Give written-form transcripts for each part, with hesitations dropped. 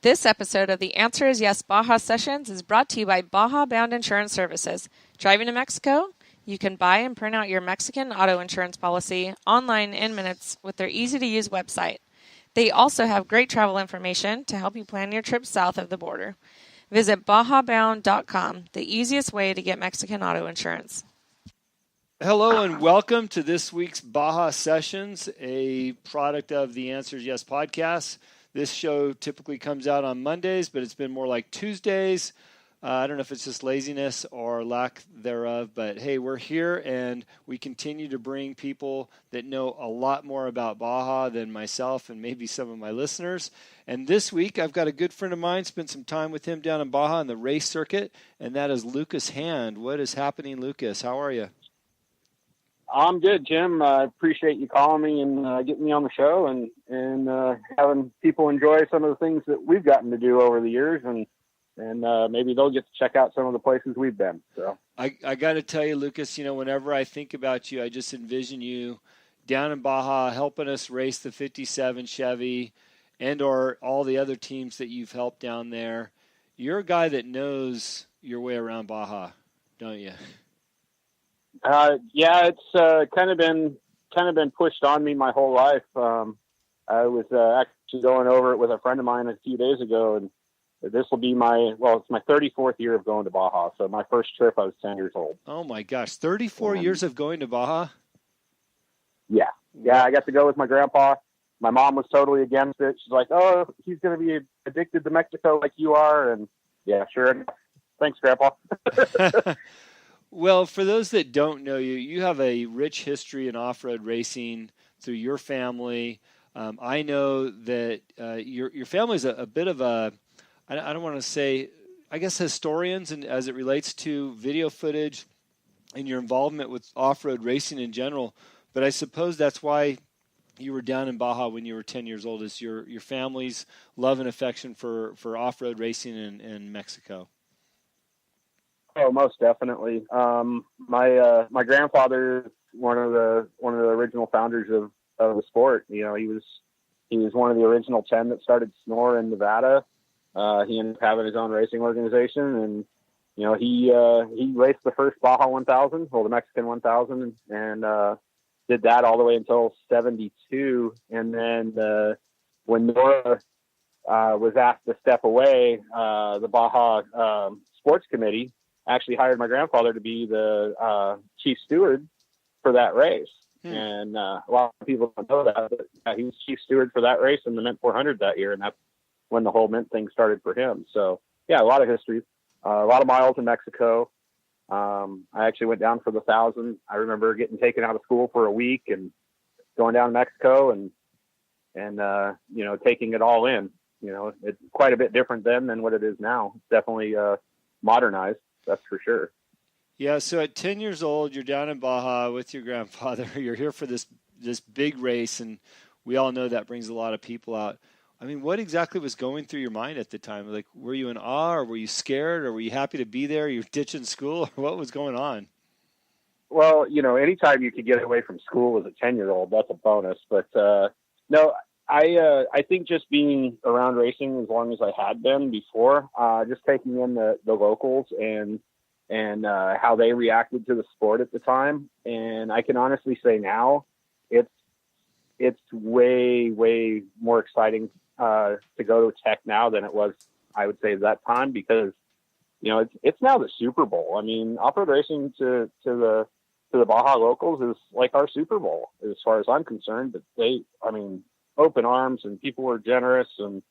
This episode of The Answer is Yes Baja Sessions is brought to you by Baja Bound Insurance Services. Driving to Mexico? You can buy and print out your Mexican auto insurance policy online in minutes with their easy-to-use website. They also have great travel information to help you plan your trip south of the border. Visit bajabound.com, the easiest way to get Mexican auto insurance. Hello and welcome to this week's Baja Sessions, a product of the Answer is Yes podcast. This show typically comes out on Mondays, but it's been more like Tuesdays. I don't know if it's just laziness or lack thereof, but hey, we're here and we continue to bring people that know a lot more about Baja than myself and maybe some of my listeners. And this week, I've got a good friend of mine, spent some time with him down in Baja on the race circuit, and that is Lucas Hand. What is happening, Lucas? How are you? I'm good, Jim. I appreciate you calling me and getting me on the show and having people enjoy some of the things that we've gotten to do over the years, and maybe they'll get to check out some of the places we've been. So I got to tell you, Lucas, whenever I think about you, I just envision you down in Baja helping us race the 57 Chevy and or all the other teams that you've helped down there. You're a guy that knows your way around Baja, don't you? Yeah, it's kind of been pushed on me my whole life. I was actually going over it with a friend of mine a few days ago, and this will be it's my 34th year of going to Baja. So my first trip, I was 10 years old. Oh my gosh, 34 years of going to Baja? Yeah, I got to go with my grandpa. My mom was totally against it. She's like, "Oh, he's going to be addicted to Mexico like you are," and yeah, sure enough. Thanks, Grandpa. Well, for those that don't know you, you have a rich history in off-road racing through your family. I know that your family is a bit of a, I don't want to say, I guess historians, and as it relates to video footage and your involvement with off-road racing in general. But I suppose that's why you were down in Baja when you were 10 years old, is your family's love and affection for off-road racing in Mexico. Oh, most definitely. My grandfather is one of the original founders of the sport. He was one of the original 10 that started Snore in Nevada. He ended up having his own racing organization, and he raced the first Baja 1000, the Mexican 1000, and did that all the way until 72. And then when Nora was asked to step away, the Baja Sports Committee actually hired my grandfather to be the chief steward for that race. And a lot of people don't know that, but he was chief steward for that race in the Mint 400 that year, and that's when the whole Mint thing started for him. So, yeah, a lot of history, a lot of miles in Mexico. I actually went down for the 1,000. I remember getting taken out of school for a week and going down to Mexico and taking it all in. It's quite a bit different then than what it is now. It's definitely modernized. That's for sure. Yeah, so at 10 years old, you're down in Baja with your grandfather. You're here for this big race, and we all know that brings a lot of people out. I mean, what exactly was going through your mind at the time? Like, were you in awe, or were you scared, or were you happy to be there? You were ditching school, or what was going on? Well, anytime you could get away from school as a 10-year-old, that's a bonus. But no, I think just being around racing as long as I had been before, just taking in the locals and how they reacted to the sport at the time. And I can honestly say now it's way, way more exciting to go to Tech now than it was, I would say, at that time, because it's now the Super Bowl. I mean, off-road racing to the Baja locals is like our Super Bowl as far as I'm concerned. But open arms, and people were generous and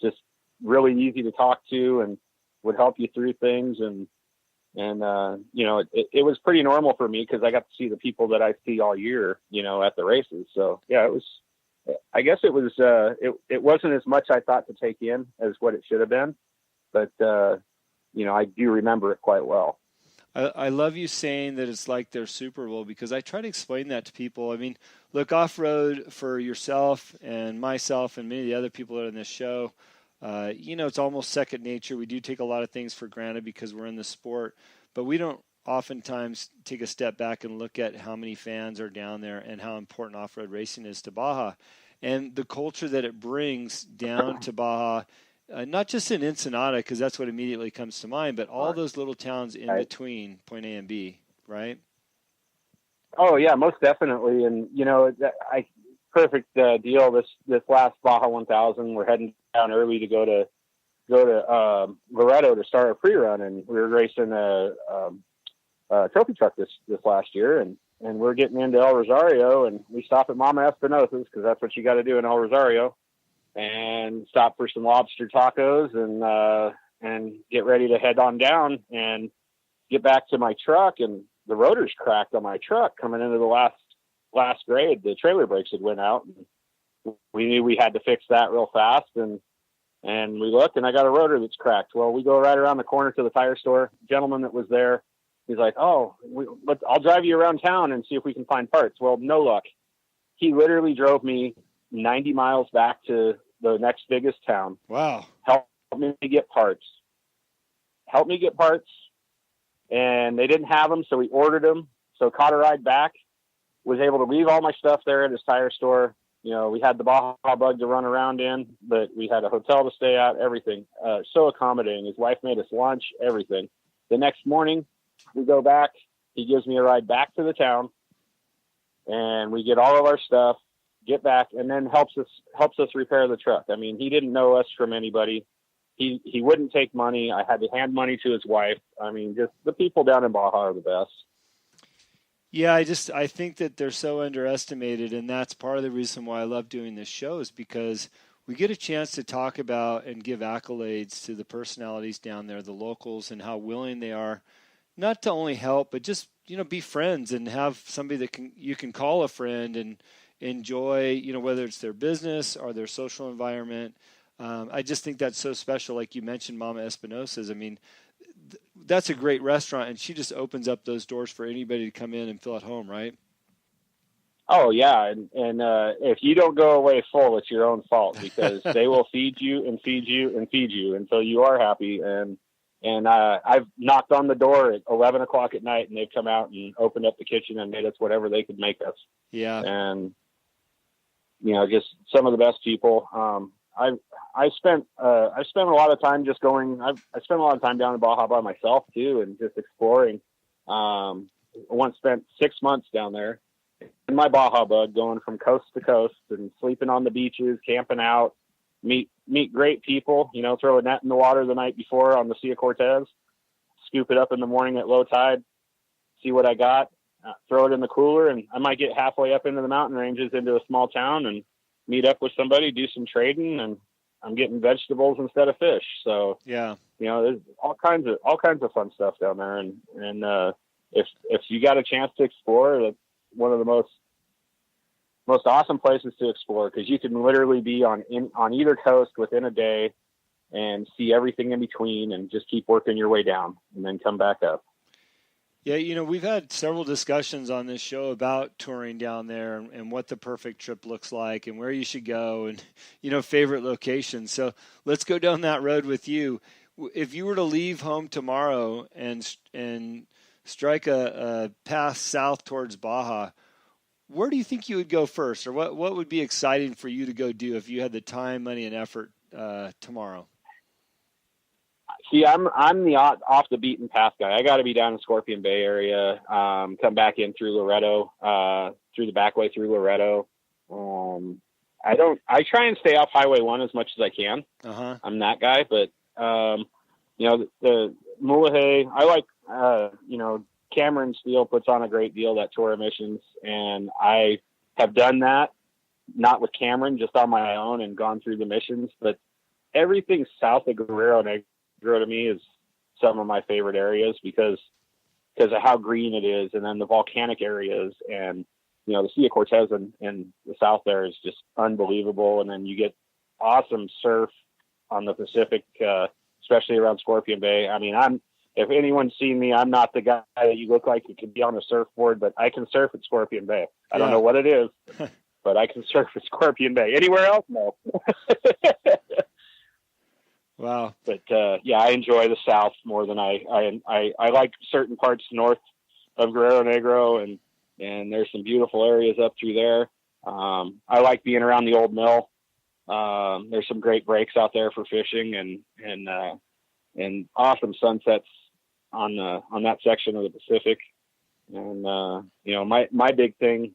just really easy to talk to and would help you through things. And it was pretty normal for me because I got to see the people that I see all year, at the races. So yeah, I guess it wasn't as much I thought to take in as what it should have been, but I do remember it quite well. I love you saying that it's like their Super Bowl, because I try to explain that to people. I mean, look, off-road for yourself and myself and many of the other people that are in this show, it's almost second nature. We do take a lot of things for granted because we're in the sport, but we don't oftentimes take a step back and look at how many fans are down there and how important off-road racing is to Baja. And the culture that it brings down to Baja not just in Ensenada, because that's what immediately comes to mind, but all those little towns in Right. between point A and B, right? Oh yeah, most definitely. And perfect deal. This last Baja 1000, we're heading down early to go to Loretto to start a pre-run, and we were racing a trophy truck this last year, and we're getting into El Rosario, and we stop at Mama Espinosa's because that's what you got to do in El Rosario, and stop for some lobster tacos and get ready to head on down and get back to my truck. And the rotor's cracked on my truck coming into the last grade. The trailer brakes had went out, and we knew we had to fix that real fast. And we looked, and I got a rotor that's cracked. Well, we go right around the corner to the tire store. Gentleman that was there, he's like, "Oh, I'll drive you around town and see if we can find parts." Well, no luck. He literally drove me 90 miles back to the next biggest town. Wow. Help me get parts. And they didn't have them, so we ordered them. So caught a ride back, was able to leave all my stuff there at his tire store. We had the Baja Bug to run around in, but we had a hotel to stay at, everything. So accommodating. His wife made us lunch, everything. The next morning, we go back. He gives me a ride back to the town, and we get all of our stuff, get back, and then helps us repair the truck. I mean, he didn't know us from anybody. He wouldn't take money. I had to hand money to his wife. I mean, just the people down in Baja are the best. Yeah, I think that they're so underestimated, and that's part of the reason why I love doing this show, is because we get a chance to talk about and give accolades to the personalities down there, the locals, and how willing they are not to only help, but just, be friends and have somebody that you can call a friend and enjoy, whether it's their business or their social environment. I just think that's so special. Like you mentioned, Mama Espinosa's. I mean, that's a great restaurant, and she just opens up those doors for anybody to come in and feel at home, right? Oh yeah, and if you don't go away full, it's your own fault, because they will feed you and feed you and feed you until you are happy. And I've knocked on the door at 11 o'clock at night, and they've come out and opened up the kitchen and made us whatever they could make us. Yeah. And just some of the best people. I spent a lot of time just going. I spent a lot of time down in Baja by myself too, and just exploring. I once spent 6 months down there in my Baja Bug, going from coast to coast and sleeping on the beaches, camping out, meet great people. Throw a net in the water the night before on the Sea of Cortez, scoop it up in the morning at low tide, see what I got, throw it in the cooler, and I might get halfway up into the mountain ranges into a small town and meet up with somebody, do some trading, and I'm getting vegetables instead of fish. So yeah, there's all kinds of fun stuff down there. And if you got a chance to explore, that's one of the most awesome places to explore, because you can literally be on either coast within a day and see everything in between, and just keep working your way down and then come back up. Yeah, we've had several discussions on this show about touring down there and what the perfect trip looks like and where you should go and, favorite locations. So let's go down that road with you. If you were to leave home tomorrow and strike a path south towards Baja, where do you think you would go first? Or what would be exciting for you to go do if you had the time, money, and effort tomorrow? See, I'm the off the beaten path guy. I got to be down in Scorpion Bay area, come back in through Loretto, through the back way through Loretto. I try and stay off Highway 1 as much as I can. Uh-huh. I'm that guy, but, the Mulegé, I like, Cameron Steele puts on a great deal, that tour of missions. And I have done that, not with Cameron, just on my own, and gone through the missions, but everything south of Guerrero Negro to me is some of my favorite areas because of how green it is, and then the volcanic areas, and the Sea of Cortez in the south there is just unbelievable. And then you get awesome surf on the Pacific, especially around Scorpion Bay. I mean, if anyone's seen me, I'm not the guy that you look like you could be on a surfboard, but I can surf at Scorpion Bay. I don't know what it is, but I can surf at Scorpion Bay. Anywhere else? No. Wow. But I enjoy the South more than I like certain parts north of Guerrero Negro, and there's some beautiful areas up through there. I like being around the old mill. There's some great breaks out there for fishing and awesome sunsets on that section of the Pacific. And, my big thing,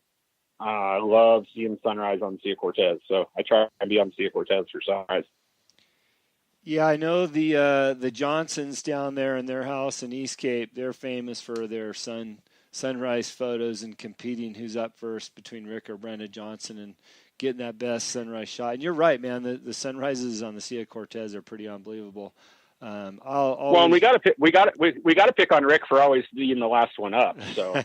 I love seeing sunrise on the Sea of Cortez. So I try to be on the Sea of Cortez for sunrise. Yeah, I know the Johnsons down there in their house in East Cape, they're famous for their sunrise photos and competing who's up first between Rick or Brenda Johnson and getting that best sunrise shot. And you're right, man. The sunrises on the Sea of Cortez are pretty unbelievable. Well, we got to pick on Rick for always being the last one up. So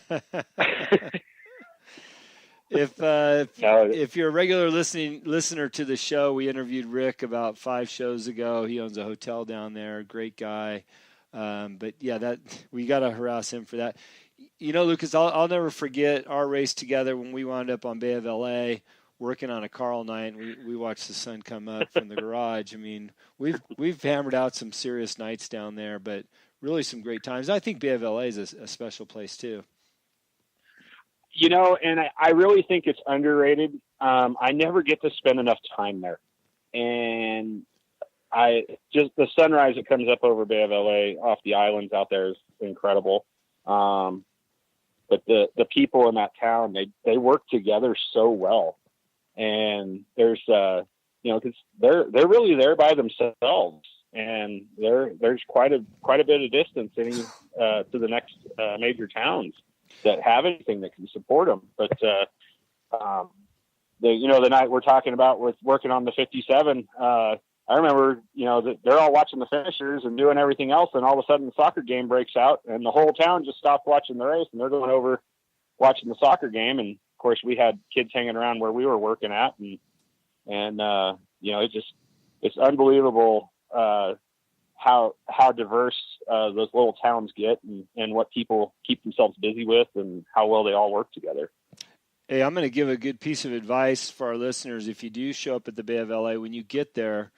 if you're a regular listener to the show, we interviewed Rick about 5 shows ago. He owns a hotel down there. Great guy. But yeah, that we got to harass him for that. Lucas, I'll never forget our race together when we wound up on Bay of LA working on a Carl night. And we watched the sun come up from the garage. I mean, we've hammered out some serious nights down there, but really some great times. I think Bay of LA is a special place too. And I really think it's underrated. I never get to spend enough time there. And the sunrise that comes up over Bay of LA off the islands out there is incredible. But the people in that town, they work together so well. And there's, cause they're really there by themselves, and there's quite a bit of distance to the next major towns that have anything that can support them. But, the night we're talking about with working on the 57, I remember, that they're all watching the finishers and doing everything else. And all of a sudden the soccer game breaks out and the whole town just stopped watching the race and they're going over watching the soccer game. And of course we had kids hanging around where we were working at. And it's unbelievable, how diverse those little towns get and what people keep themselves busy with and how well they all work together. Hey, I'm going to give a good piece of advice for our listeners. If you do show up at the Bay of LA, when you get there,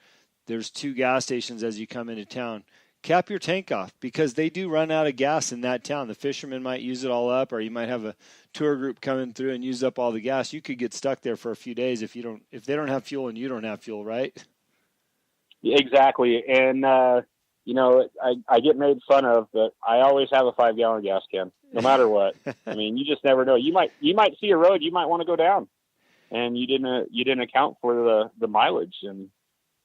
there's 2 gas stations as you come into town. Cap your tank off because they do run out of gas in that town. The fishermen might use it all up, or you might have a tour group coming through and use up all the gas. You could get stuck there for a few days if they don't have fuel and you don't have fuel, right? Exactly. And, I get made fun of, but I always have a 5-gallon gas can, no matter what. I mean, you just never know. You might see a road you might want to go down, and you didn't account for the mileage, and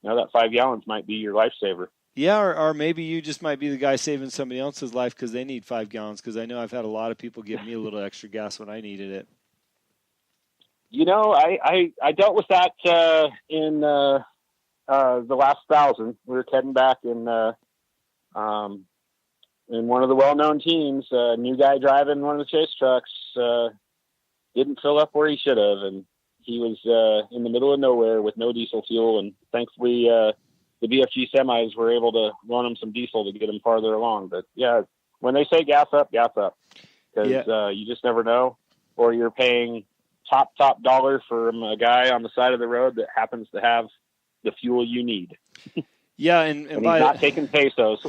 that 5 gallons might be your lifesaver. Yeah, or maybe you just might be the guy saving somebody else's life because they need 5 gallons. Because I know I've had a lot of people give me a little extra gas when I needed it. I dealt with that in the last 1,000. We were heading back in one of the well-known teams. A new guy driving one of the chase trucks didn't fill up where he should have, and he was in the middle of nowhere with no diesel fuel. And thankfully, the BFG semis were able to loan him some diesel to get him farther along. But yeah, when they say gas up, because you just never know, or you're paying top dollar from a guy on the side of the road that happens to have the fuel you need. Yeah, and he's not taking pesos.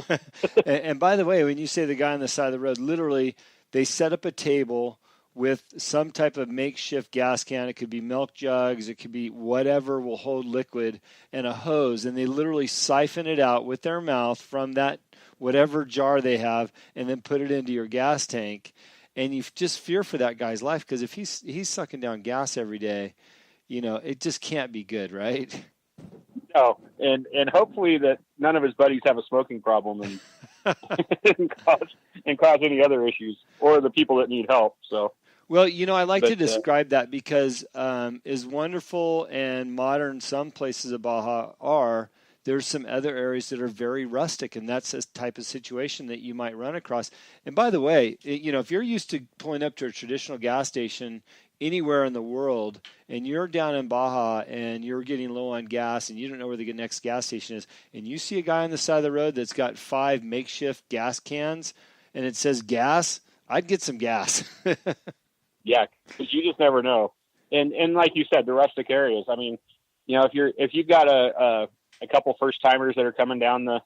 And by the way, when you say the guy on the side of the road, literally they set up a table with some type of makeshift gas can. It could be milk jugs, it could be whatever will hold liquid, and a hose, and they literally siphon it out with their mouth from that whatever jar they have, and then put it into your gas tank. And you just fear for that guy's life because if he's sucking down gas every day, it just can't be good, right? No, and hopefully that none of his buddies have a smoking problem and and cause any other issues, or the people that need help. So, well, I like to describe that because as wonderful and modern some places of Baja are, there's some other areas that are very rustic, and that's a type of situation that you might run across. And by the way, if you're used to pulling up to a traditional gas station anywhere in the world, and you're down in Baja and you're getting low on gas and you don't know where the next gas station is, and you see a guy on the side of the road that's got 5 makeshift gas cans and it says gas, I'd get some gas. Yeah, because you just never know. And like you said, the rustic areas. I mean, if you've got a couple first timers that are coming down to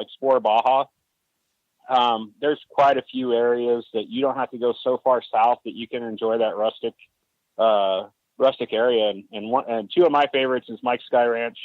explore Baja, there's quite a few areas that you don't have to go so far south that you can enjoy that rustic rustic area. And two of my favorites is Mike's Sky Ranch